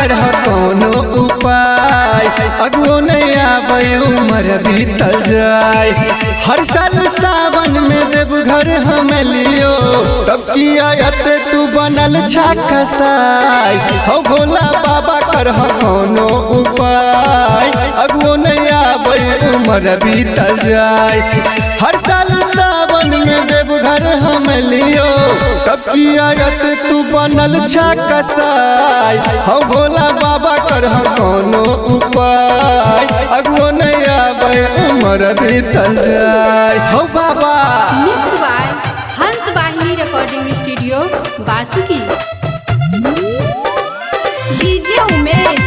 कर कोनो उपाय, अगुओ नहीं आवे उम्र बीतल जाए। हर साल सावन में देवघर हम लियो, तब की आयत तू बनल छाका साई। हो भोला बाबा कर कोनो उपाय, अगुओ नहीं आवे उम्र बीतल जाए। हर साल सावन में देवघर हम लियो, तब की आयत तू बनल छाका साई। हो भोला बाबा कर कोनो उपाय, अगुओ नहीं आवे उम्र बीतल जाए। हो बाबा मिक्स बाय हंस वाहिनी recording studio Basuki. DJ Umesh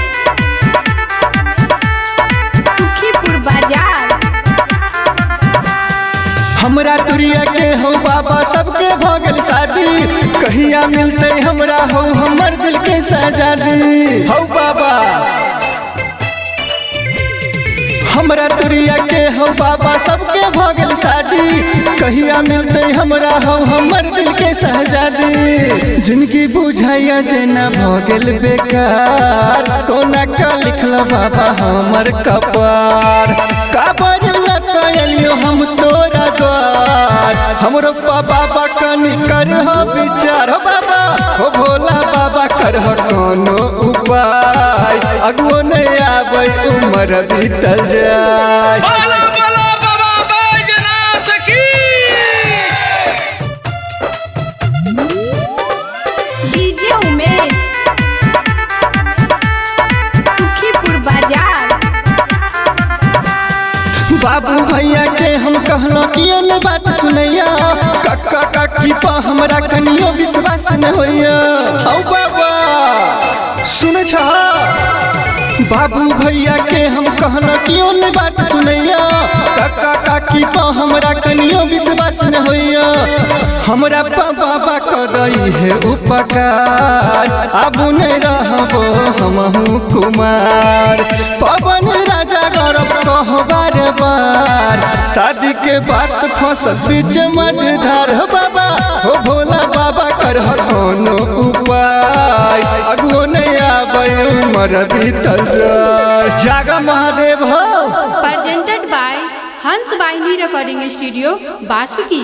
Sukhipur बाजार। हमरा तुरिया के हो बाबा सबके भगल शादी, कहिया मिलते हमरा हो हमर दिल के सजादी। हो बाबा हमरा तुरिया के हो बाबा सबके भगल शादी, कहिया मिलते हमरा हो हमर दिल के सहजादी। जिंदगी बुझाइया जेना भगल बेकार, कोना का लिखल बाबा हमर कपार। काबर ललियो हम तोरा द्वार, हमरो बाबा कनी कर हो विचार। हो बाबा हो भोला बाबा कर कोनो उपाय, अगुओ नहीं आवे उम्र बीतल जाए। बोला बोला बाबा बैजनाथ की। डीजे उमेश सुखीपुर बाजार। बाबू भैया के हम कहलो कियो ने बात सुनैया, कक्का काकी पा हमरा कनियो विश्वास न होइया। औ बाबा सुन छ बाबू भैया के हम कहलो कियो ने बात सुनैया, कक्का काकी पा हमरा कनियो विश्वास न होइया। हमरा बाबा कदई है उपकार, अब नहीं रहबो हमहु कुमार। पवन राजा गौरव कहो बार बार, शादी के बात फसल बीच मझधार। हो बाबा हो भोला बाबा कर कोनो उपाय, अगुओ नहीं आवे उम्र बीतल जाए। जागा महादेव हो। प्रेजेंटेड बाय हंस वाहिनी रिकॉर्डिंग स्टूडियो बासुकी।